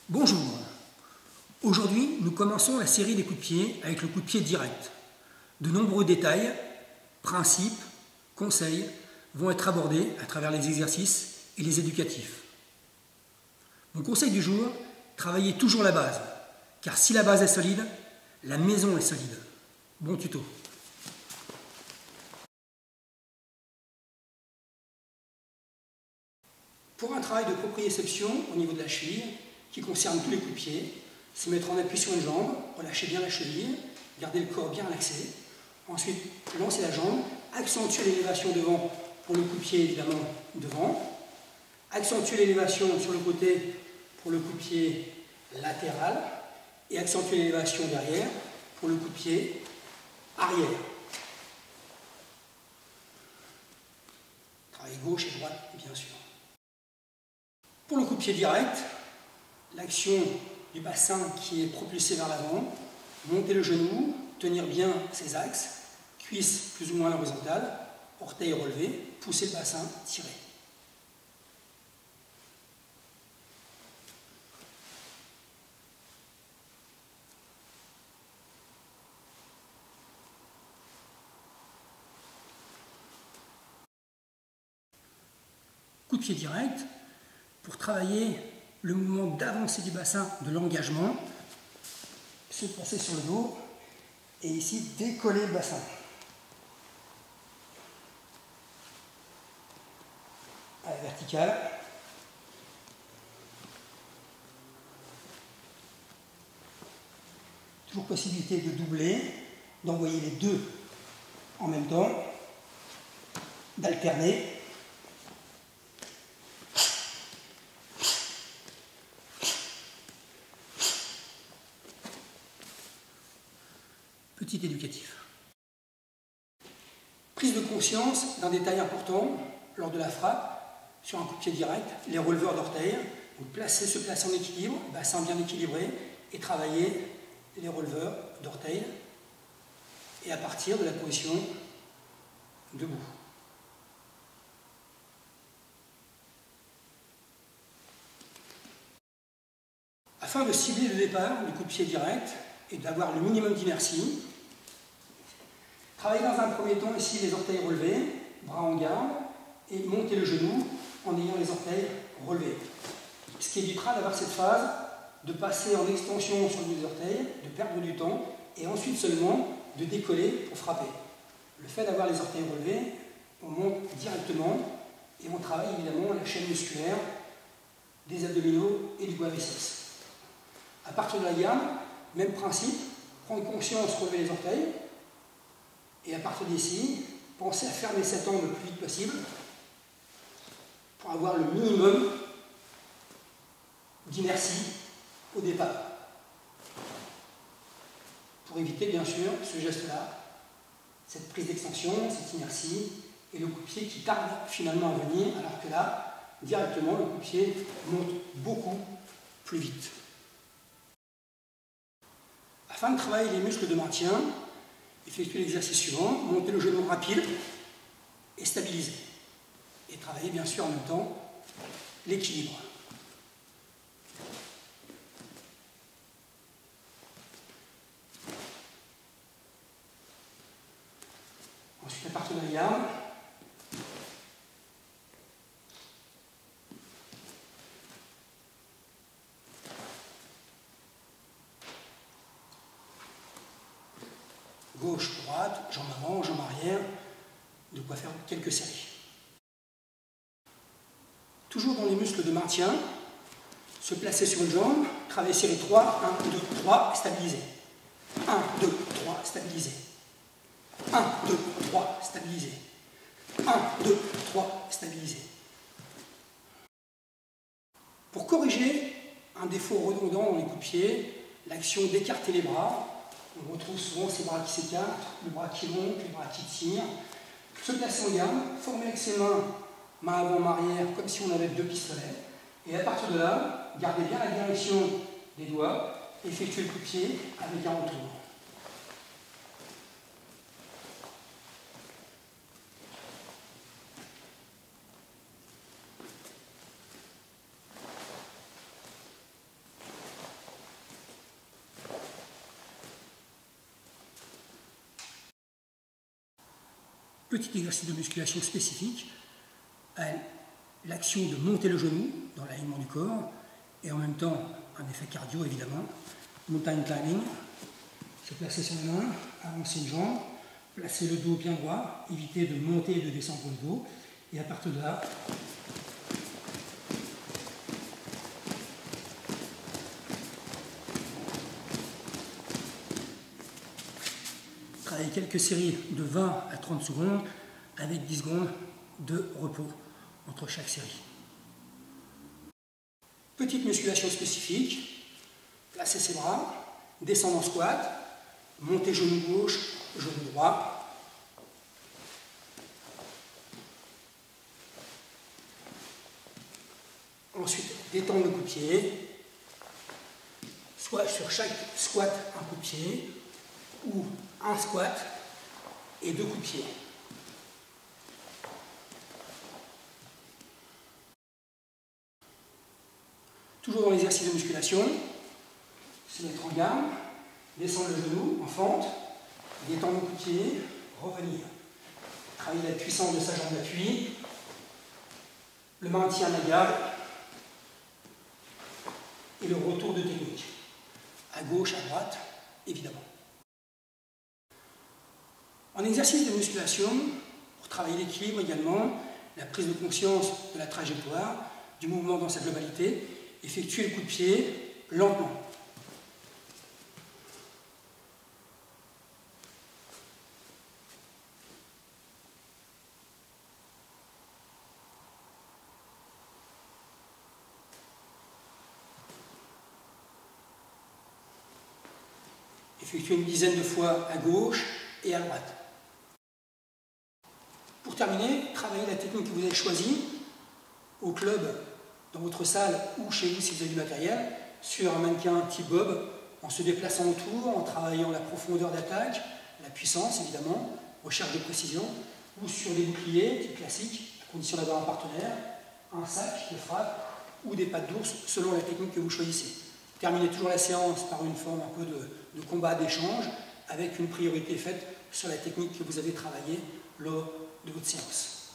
Bonjour. Aujourd'hui, nous commençons la série des coups de pied avec le coup de pied direct. De nombreux détails, principes, conseils vont être abordés à travers les exercices et les éducatifs. Mon conseil du jour, travaillez toujours la base, car si la base est solide, la maison est solide. Bon tuto. Pour un travail de proprioception au niveau de la cheville, qui concerne tous les coups de pied, se mettre en appui sur une jambe, relâcher bien la cheville, garder le corps bien relaxé. Ensuite, lancer la jambe, accentuer l'élévation devant pour le coup de pied évidemment devant, accentuer l'élévation sur le côté pour le coup de pied latéral et accentuer l'élévation derrière pour le coup de pied arrière. Travail gauche et droite, bien sûr. Pour le coup de pied direct, l'action du bassin qui est propulsé vers l'avant, monter le genou, tenir bien ses axes, cuisses plus ou moins à l'horizontale, orteils relevés, pousser le bassin, tirer. Coup de pied direct, pour travailler le mouvement d'avancée du bassin, de l'engagement, se placer sur le dos et ici décoller le bassin. À la verticale. Toujours possibilité de doubler, d'envoyer les deux en même temps, d'alterner. Petit éducatif. Prise de conscience d'un détail important lors de la frappe, sur un coup de pied direct, les releveurs d'orteils. Donc se placer en équilibre, bassin bien équilibré, et travailler les releveurs d'orteils, et à partir de la position debout. Afin de cibler le départ du coup de pied direct et d'avoir le minimum d'inertie, travaillez dans un premier temps ici les orteils relevés, bras en garde, et montez le genou en ayant les orteils relevés. Ce qui évitera d'avoir cette phase de passer en extension sur les orteils, de perdre du temps, et ensuite seulement de décoller pour frapper. Le fait d'avoir les orteils relevés, on monte directement et on travaille évidemment la chaîne musculaire des abdominaux et du quadriceps. À partir de la garde, même principe, prendre conscience, relever les orteils, et à partir d'ici, pensez à fermer cet angle le plus vite possible pour avoir le minimum d'inertie au départ. Pour éviter bien sûr ce geste-là, cette prise d'extension, cette inertie, et le coup de pied qui tarde finalement à venir, alors que là, directement, le coup de pied monte beaucoup plus vite. Afin de travailler les muscles de maintien, effectuez l'exercice suivant, montez le genou rapide et stabilisez. Et travaillez bien sûr en même temps l'équilibre. Ensuite, à partir de la garde, gauche, droite, jambe avant, jambe arrière, de quoi faire quelques séries. Toujours dans les muscles de maintien, se placer sur une jambe, travailler série 3, 1, 2, 3, stabiliser. 1, 2, 3, stabiliser. 1, 2, 3, stabiliser. 1, 2, 3, stabiliser. Pour corriger un défaut redondant dans les coups de pied, l'action d'écarter les bras. On retrouve souvent ces bras qui s'écartent, le bras qui monte, le bras qui tire. Se placer en garde, former avec ses mains, main avant, main arrière, comme si on avait deux pistolets. Et à partir de là, gardez bien la direction des doigts, effectuez le coup de pied avec un retour. petit exercice de musculation spécifique à l'action de monter le genou dans l'alignement du corps et en même temps un effet cardio évidemment. Mountain climbing, se placer sur les mains, avancer une jambe, placer le dos bien droit, éviter de monter et de descendre le dos et à partir de là, travailler quelques séries de 20 à 30 secondes avec 10 secondes de repos entre chaque série. Petite musculation spécifique, placer ses bras, descendre en squat, monter genou gauche, genou droit. Ensuite, détendre le coup de pied, soit sur chaque squat un coup de pied, ou un squat et 2 coups de pied. Toujours dans l'exercice de musculation, se mettre en garde, descendre le genou en fente, détendre le coup de pied, revenir. Travailler la puissance de sa jambe d'appui, le maintien de la garde et le retour de technique. À gauche, à droite, évidemment. En exercice de musculation, pour travailler l'équilibre également, la prise de conscience de la trajectoire, du mouvement dans sa globalité, effectuer le coup de pied lentement. Effectuer une dizaine de fois à gauche et à droite. Pour terminer, travaillez la technique que vous avez choisie au club, dans votre salle ou chez vous si vous avez du matériel, sur un mannequin type bob, en se déplaçant autour, en travaillant la profondeur d'attaque, la puissance évidemment, recherche de précision, ou sur des boucliers type classique, à condition d'avoir un partenaire, un sac de frappe ou des pattes d'ours selon la technique que vous choisissez. Terminez toujours la séance par une forme un peu de combat, d'échange, avec une priorité faite sur la technique que vous avez travaillée lors de votre séance.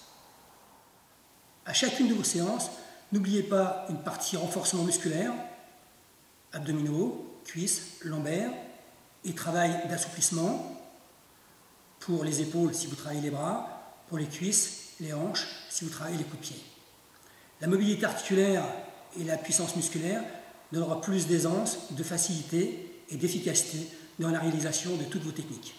À chacune de vos séances, n'oubliez pas une partie renforcement musculaire, abdominaux, cuisses, lombaires, et travail d'assouplissement pour les épaules si vous travaillez les bras, pour les cuisses, les hanches si vous travaillez les coups de pied. La mobilité articulaire et la puissance musculaire donnera plus d'aisance, de facilité et d'efficacité dans la réalisation de toutes vos techniques.